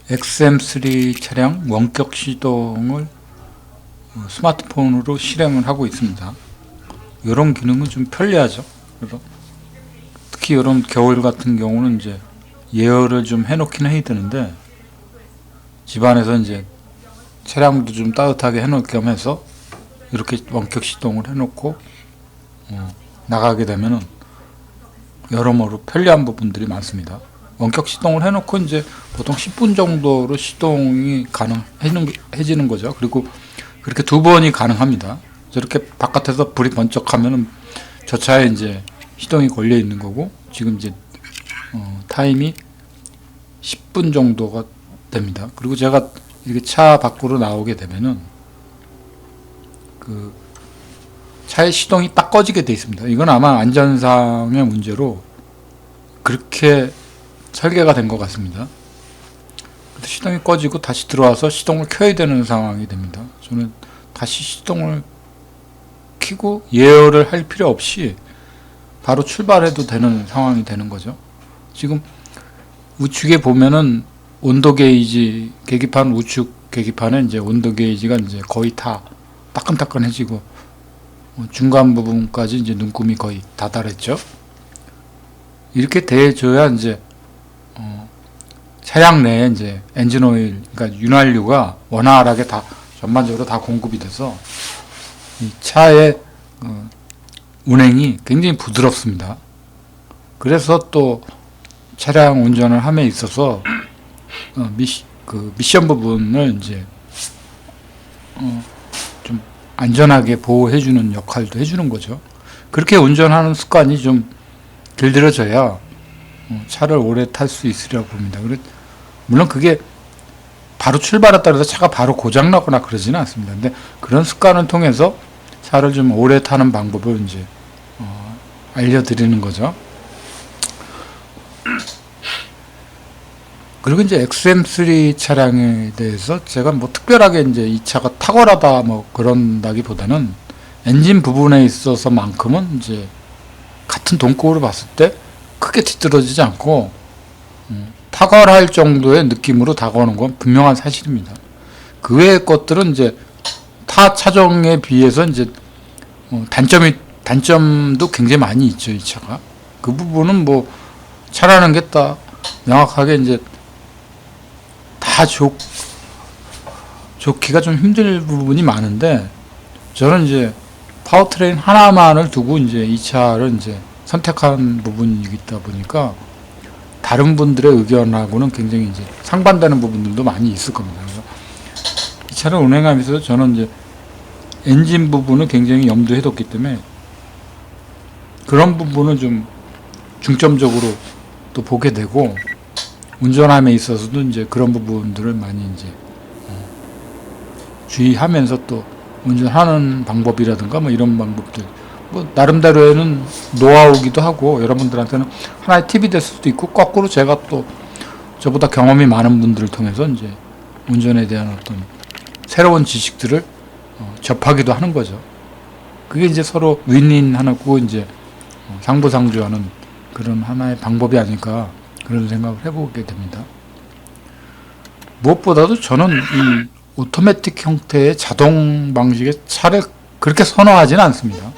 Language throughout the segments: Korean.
XM3 차량 원격 시동을 스마트폰으로 실행을 하고 있습니다. 이런 기능은 좀 편리하죠. 그래서 특히 이런 겨울 같은 경우는 이제 예열을 좀 해놓긴 해야 되는데, 집안에서 이제 차량도 좀 따뜻하게 해놓을 겸 해서 이렇게 원격 시동을 해놓고 나가게 되면은 여러모로 편리한 부분들이 많습니다. 원격 시동을 해놓고 이제 보통 10분 정도로 시동이 가능해지는 거죠. 그리고 그렇게 2번이 가능합니다. 저렇게 바깥에서 불이 번쩍하면은 저 차에 이제 시동이 걸려 있는 거고, 지금 이제 타임이 10분 정도가 됩니다. 그리고 제가 이렇게 차 밖으로 나오게 되면은 그 차의 시동이 딱 꺼지게 돼 있습니다. 이건 아마 안전상의 문제로 그렇게 설계가 된 것 같습니다. 시동이 꺼지고 다시 들어와서 시동을 켜야 되는 상황이 됩니다. 저는 다시 시동을 켜고 예열을 할 필요 없이 바로 출발해도 되는 상황이 되는 거죠. 지금 우측에 보면은 온도 게이지, 계기판 우측 계기판에 이제 온도 게이지가 이제 거의 다 따끈따끈해지고 중간 부분까지 이제 눈금이 거의 다다랐죠. 이렇게 돼줘야 이제 차량 내에 이제 엔진 오일, 그러니까 윤활유가 원활하게 다 전반적으로 다 공급이 돼서 이 차의 운행이 굉장히 부드럽습니다. 그래서 또 차량 운전을 함에 있어서 미션 부분을 이제 좀 안전하게 보호해주는 역할도 해주는 거죠. 그렇게 운전하는 습관이 좀 길들여져야 차를 오래 탈 수 있으리라고 봅니다. 물론 그게 바로 출발했다 해서 차가 바로 고장나거나 그러지는 않습니다. 근데 그런 습관을 통해서 차를 좀 오래 타는 방법을 이제 알려드리는 거죠. 그리고 이제 XM3 차량에 대해서 제가 뭐 특별하게 이제 이 차가 탁월하다 뭐 그런다기보다는 엔진 부분에 있어서만큼은 이제 같은 동급으로 봤을 때 크게 뒤떨어지지 않고 탁월할 정도의 느낌으로 다가오는 건 분명한 사실입니다. 그 외의 것들은 이제 타 차종에 비해서 이제 단점도 굉장히 많이 있죠, 이 차가. 그 부분은 뭐 차라는 게 딱 명확하게 이제 다 좋기가 좀 힘들 부분이 많은데, 저는 이제 파워트레인 하나만을 두고 이제 이 차를 이제 선택한 부분이다 보니까 다른 분들의 의견하고는 굉장히 이제 상반되는 부분들도 많이 있을 겁니다. 그래서 이 차를 운행하면서 저는 이제 엔진 부분을 굉장히 염두에 뒀기 때문에 그런 부분은 좀 중점적으로 또 보게 되고, 운전함에 있어서도 이제 그런 부분들을 많이 이제 주의하면서 또 운전하는 방법이라든가 뭐 이런 방법들, 뭐 나름대로에는 노하우기도 하고 여러분들한테는 하나의 팁이 될 수도 있고, 거꾸로 제가 또 저보다 경험이 많은 분들을 통해서 이제 운전에 대한 어떤 새로운 지식들을 접하기도 하는 거죠. 그게 이제 서로 윈윈하고 이제 상부상조하는 그런 하나의 방법이 아닐까, 그런 생각을 해보게 됩니다. 무엇보다도 저는 이 오토매틱 형태의 자동 방식의 차를 그렇게 선호하지는 않습니다.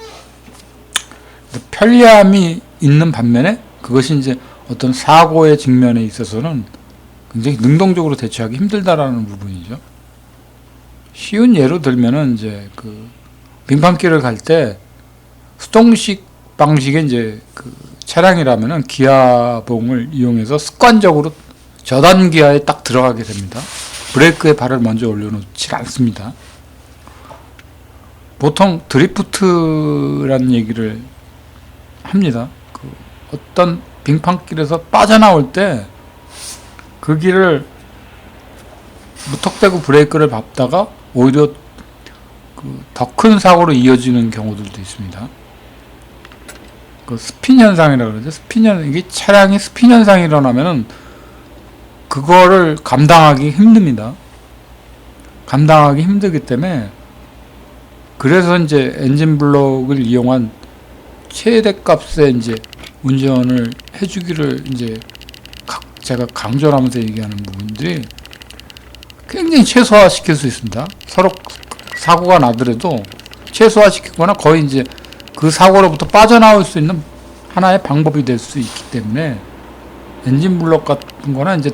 편리함이 있는 반면에 그것이 이제 어떤 사고의 직면에 있어서는 굉장히 능동적으로 대처하기 힘들다라는 부분이죠. 쉬운 예로 들면은 이제 그 빙판길을 갈 때 수동식 방식의 이제 그 차량이라면은 기아봉을 이용해서 습관적으로 저단 기아에 딱 들어가게 됩니다. 브레이크에 발을 먼저 올려놓지 않습니다. 보통 드리프트라는 얘기를 합니다. 그 어떤 빙판길에서 빠져나올 때 그 길을 무턱대고 브레이크를 밟다가 오히려 더 큰 사고로 이어지는 경우들도 있습니다. 그 스핀 현상이라고 그러죠. 이게 차량이 스핀 현상이 일어나면은 그거를 감당하기 힘듭니다. 감당하기 힘들기 때문에, 그래서 이제 엔진 블록을 이용한 최대 값의 이제 운전을 해주기를 이제 제가 강조하면서 얘기하는 부분들이 굉장히 최소화시킬 수 있습니다. 서로 사고가 나더라도 최소화시키거나 거의 이제 그 사고로부터 빠져나올 수 있는 하나의 방법이 될 수 있기 때문에 엔진 블록 같은 거나 이제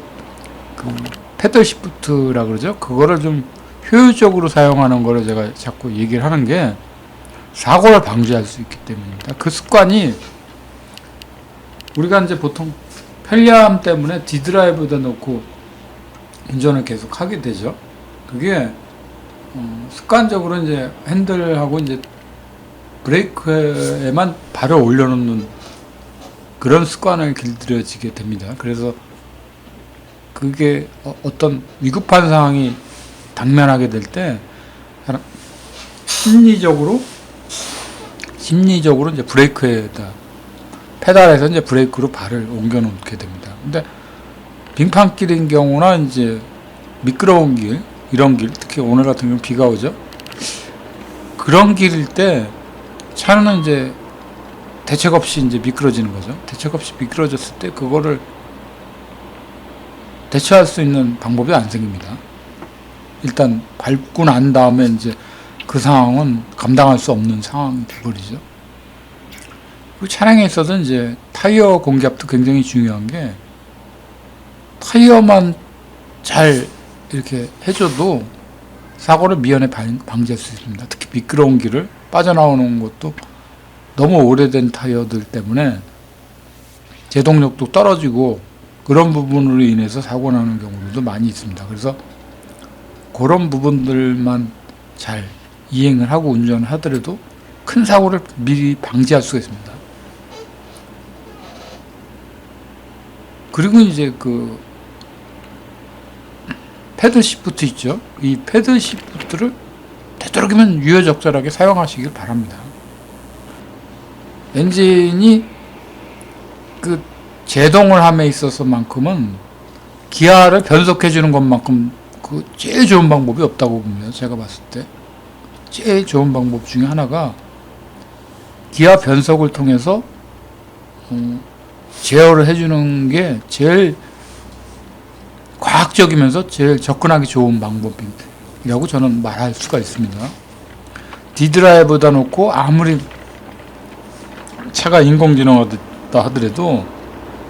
그 패들 시프트라 그러죠. 그거를 좀 효율적으로 사용하는 거를 제가 자꾸 얘기를 하는 게 사고를 방지할 수 있기 때문입니다. 그 습관이 우리가 이제 보통 편리함 때문에 D드라이브에다 놓고 운전을 계속 하게 되죠. 그게 습관적으로 이제 핸들하고 이제 브레이크에만 발을 올려놓는 그런 습관을 길들여지게 됩니다. 그래서 그게 어떤 위급한 상황이 당면하게 될 때 심리적으로 이제 브레이크에다 페달에서 이제 브레이크로 발을 옮겨 놓게 됩니다. 근데 빙판길인 경우나 이제 미끄러운 길, 이런 길, 특히 오늘 같은 경우 비가 오죠. 그런 길일 때 차는 이제 대책 없이 이제 미끄러지는 거죠. 대책 없이 미끄러졌을 때 그거를 대처할 수 있는 방법이 안 생깁니다. 일단 밟고 난 다음에 이제 그 상황은 감당할 수 없는 상황이 돼버리죠. 그 차량에 있어서 이제 타이어 공기압도 굉장히 중요한 게 타이어만 잘 이렇게 해줘도 사고를 미연에 방지할 수 있습니다. 특히 미끄러운 길을 빠져나오는 것도 너무 오래된 타이어들 때문에 제동력도 떨어지고 그런 부분으로 인해서 사고 나는 경우들도 많이 있습니다. 그래서 그런 부분들만 잘 이행을 하고 운전을 하더라도 큰 사고를 미리 방지할 수가 있습니다. 그리고 이제 그 패드 시프트 있죠. 이 패드 시프트를 되도록이면 유효적절하게 사용하시길 바랍니다. 엔진이 그 제동을 함에 있어서만큼은 기아를 변속해 주는 것만큼 그 제일 좋은 방법이 없다고 봅니다. 제가 봤을 때 제일 좋은 방법 중에 하나가 기아 변속을 통해서 제어를 해주는 게 제일 과학적이면서 제일 접근하기 좋은 방법이라고 저는 말할 수가 있습니다. D드라이브에다 놓고 아무리 차가 인공지능이다 하더라도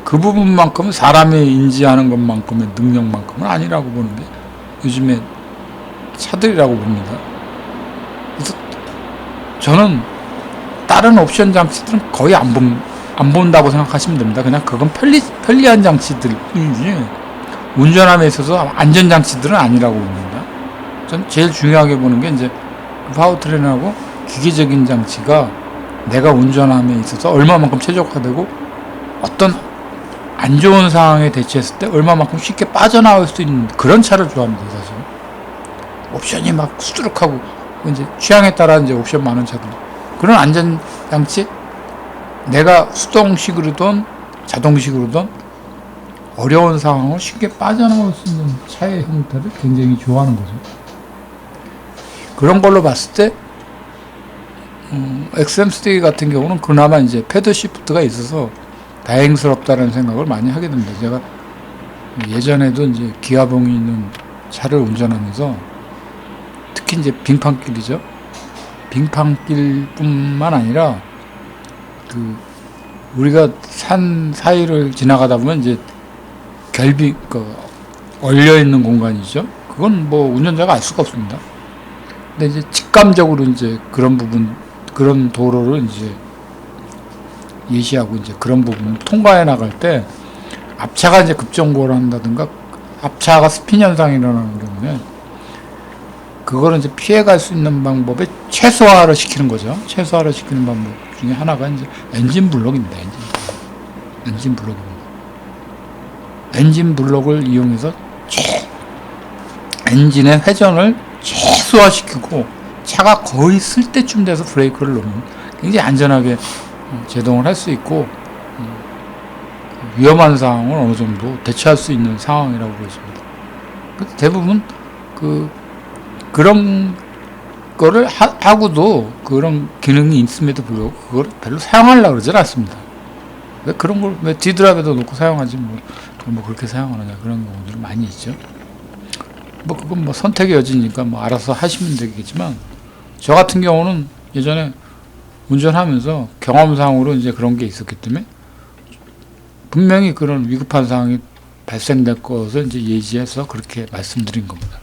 그 부분만큼은 사람이 인지하는 것만큼의 능력만큼은 아니라고 보는 게 요즘에 차들이라고 봅니다. 그래서 저는 다른 옵션 장치들은 거의 안 본다고 생각하시면 됩니다. 그냥 그건 편리한 장치들이지 운전함에 있어서 안전장치들은 아니라고 봅니다. 전 제일 중요하게 보는 게 이제 파워트레인하고 기계적인 장치가 내가 운전함에 있어서 얼마만큼 최적화되고 어떤 안 좋은 상황에 대처했을 때 얼마만큼 쉽게 빠져나올 수 있는 그런 차를 좋아합니다, 사실. 옵션이 막 수두룩하고 이제 취향에 따라 이제 옵션 많은 차들. 그런 안전장치 내가 수동식으로든 자동식으로든 어려운 상황을 쉽게 빠져나올 수 있는 차의 형태를 굉장히 좋아하는 거죠. 그런 걸로 봤을 때 XM3 같은 경우는 그나마 이제 패드 시프트가 있어서 다행스럽다는 생각을 많이 하게 됩니다. 제가 예전에도 이제 기아봉이 있는 차를 운전하면서 특히 이제 빙판길이죠. 빙판길뿐만 아니라 그 우리가 산 사이를 지나가다 보면 이제 얼려 있는 공간이죠. 그건 뭐 운전자가 알 수가 없습니다. 근데 이제 직감적으로 이제 그런 부분, 그런 도로를 이제 예시하고 이제 그런 부분 통과해 나갈 때 앞차가 이제 급정거를 한다든가 앞차가 스핀 현상이 일어나는 경우에 그거를 이제 피해갈 수 있는 방법에 최소화를 시키는 거죠. 최소화를 시키는 방법 중에 하나가 이제 엔진 블록입니다. 엔진 블록입니다. 엔진 블록을 이용해서 엔진의 회전을 최소화시키고 차가 거의 쓸 때쯤 돼서 브레이크를 놓으면 굉장히 안전하게 제동을 할 수 있고 위험한 상황을 어느 정도 대처할 수 있는 상황이라고 보여집니다. 대부분 그런 거를 하고도 그런 기능이 있음에도 불구하고 그걸 별로 사용하려고 그러진 않습니다. 왜 그런 걸 왜 D드라이브에다 놓고 사용하지 뭐 그렇게 사용하느냐 그런 경우들이 많이 있죠. 뭐 그건 뭐 선택의 여지니까 뭐 알아서 하시면 되겠지만, 저 같은 경우는 예전에 운전하면서 경험상으로 이제 그런 게 있었기 때문에 분명히 그런 위급한 상황이 발생될 것을 이제 예지해서 그렇게 말씀드린 겁니다.